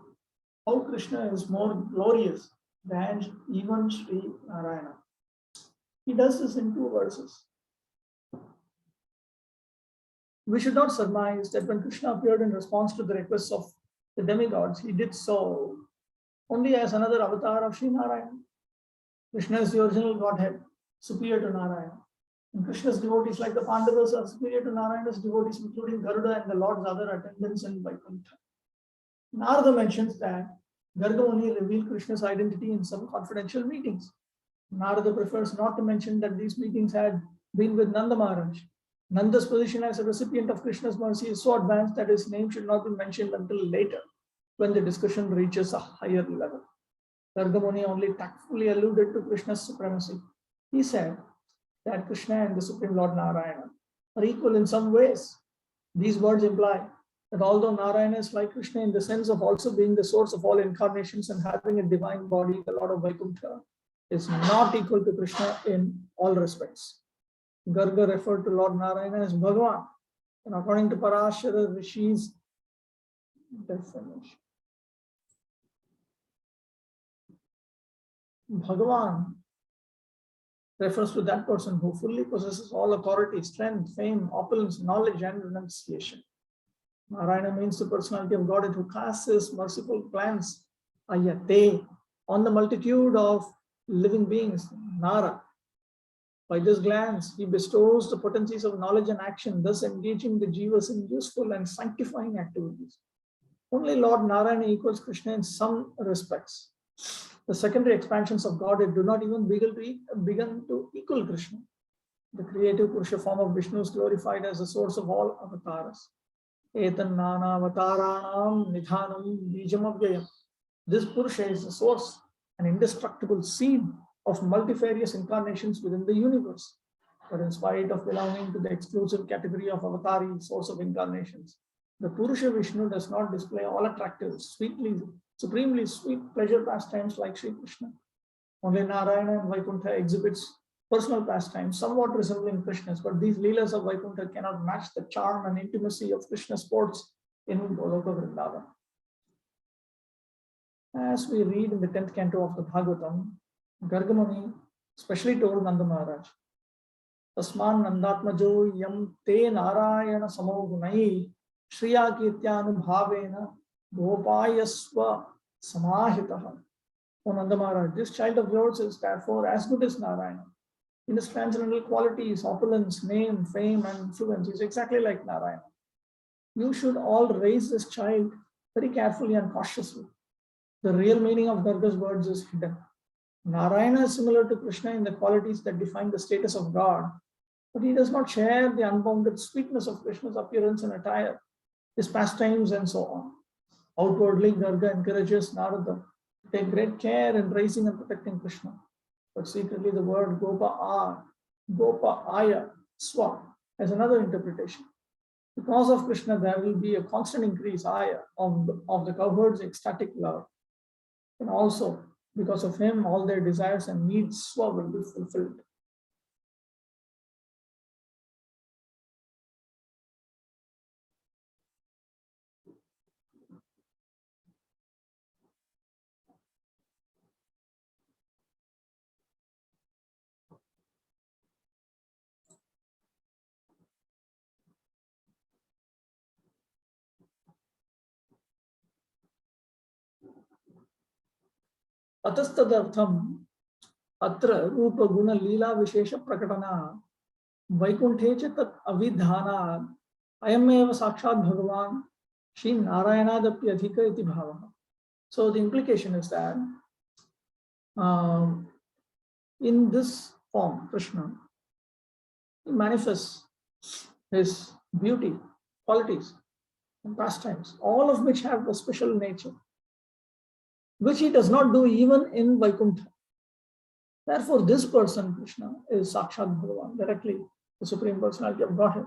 how Krishna is more glorious than even Sri Narayana. He does this in 2 verses. We should not surmise that when Krishna appeared in response to the requests of the demigods, he did so only as another avatar of Sri Narayana. Krishna is the original Godhead, superior to Narayana. And Krishna's devotees, like the Pandavas, are superior to Narayana's devotees, including Garuda and the Lord's other attendants in Vaikuntha. Narada mentions that Garga Muni revealed Krishna's identity in some confidential meetings. Narada prefers not to mention that these meetings had been with Nanda Maharaj. Nanda's position as a recipient of Krishna's mercy is so advanced that his name should not be mentioned until later, when the discussion reaches a higher level. Garga Muni only tactfully alluded to Krishna's supremacy. He said that Krishna and the Supreme Lord Narayana are equal in some ways. These words imply that although Narayana is like Krishna in the sense of also being the source of all incarnations and having a divine body, the Lord of Vaikuntha is not equal to Krishna in all respects. Garga referred to Lord Narayana as Bhagavan, and according to Parashara Rishi's definition, Bhagavan refers to that person who fully possesses all authority, strength, fame, opulence, knowledge, and renunciation. Narayana means the personality of God who casts his merciful glance, ayate, on the multitude of living beings, Nara. By this glance, he bestows the potencies of knowledge and action, thus engaging the jivas in useful and sanctifying activities. Only Lord Narayana equals Krishna in some respects. The secondary expansions of Godhead do not even begin to equal Krishna. The creative Purusha form of Vishnu is glorified as the source of all avatars. Etan nana avataranam nidhanam bijamavyayam. This Purusha is the source, an indestructible seed of multifarious incarnations within the universe. But in spite of belonging to the exclusive category of avatari, source of incarnations, the Purusha Vishnu does not display all attractive, supremely sweet pleasure pastimes like Sri Krishna. Only Narayana and Vaikuntha exhibits personal pastimes somewhat resembling Krishna's, but these Leelas of Vaikuntha cannot match the charm and intimacy of Krishna's sports in Goloka Vrindavan. As we read in the 10th canto of the Bhagavatam, Garga Muni specially told Nanda Maharaj, Tasman Nandatmajo yam te Narayana samo gunai Shriya Kirtyanu bhavena gopayasva samahitaha. O Nanda Maharaj, this child of yours is therefore as good as Narayana. In his transcendental qualities, opulence, name, fame, and influence, is exactly like Narayana. You should all raise this child very carefully and cautiously. The real meaning of Garga's words is hidden. Narayana is similar to Krishna in the qualities that define the status of God, but he does not share the unbounded sweetness of Krishna's appearance and attire, his pastimes, and so on. Outwardly, Garga encourages Narada to take great care in raising and protecting Krishna. But secretly, the word Gopa Aya, Swa, has another interpretation. Because of Krishna, there will be a constant increase, Aya, of the cowherd's ecstatic love. And also, Because of him, all their desires and needs will be fulfilled. Atastadartham atra rupa guna lila vishesha prakatana Vaikunthe ch tat avidhana ayameva sakshat bhagavan Shri Narayanadapya adhika iti bhava. So the implication is that in this form, Krishna, he manifests his beauty, qualities, and pastimes, all of which have a special nature, which he does not do even in Vaikuntha. Therefore, this person, Krishna, is Sakshat Bhagavan, directly the Supreme Personality of Godhead,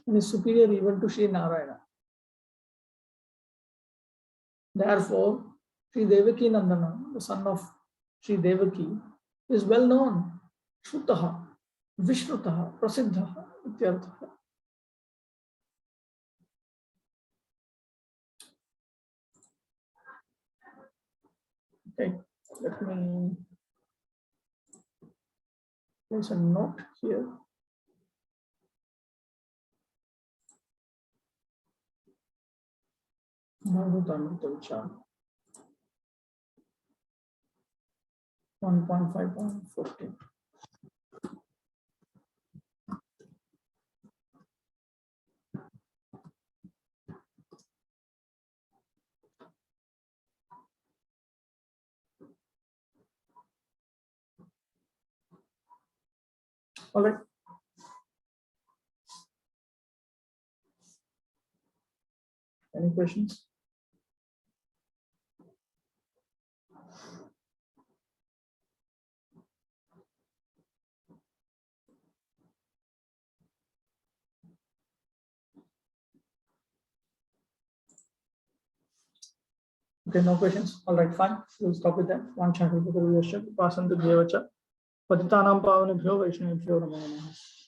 and is superior even to Sri Narayana. Therefore, Sri Devaki Nandana, the son of Sri Devaki, is well known, Shrutaha, Vishrutaha, Prasiddhaha, Ityarthaha. Okay, let me place a note here. Bhagavatamrita Vicara 1.5.14. All right. Any questions? Okay, no questions. All right, fine. We'll stop with that. One chant will be Pasantu Devacha. Patitanam Pavanabhyo Vaishnavibhyo Namo Namaha.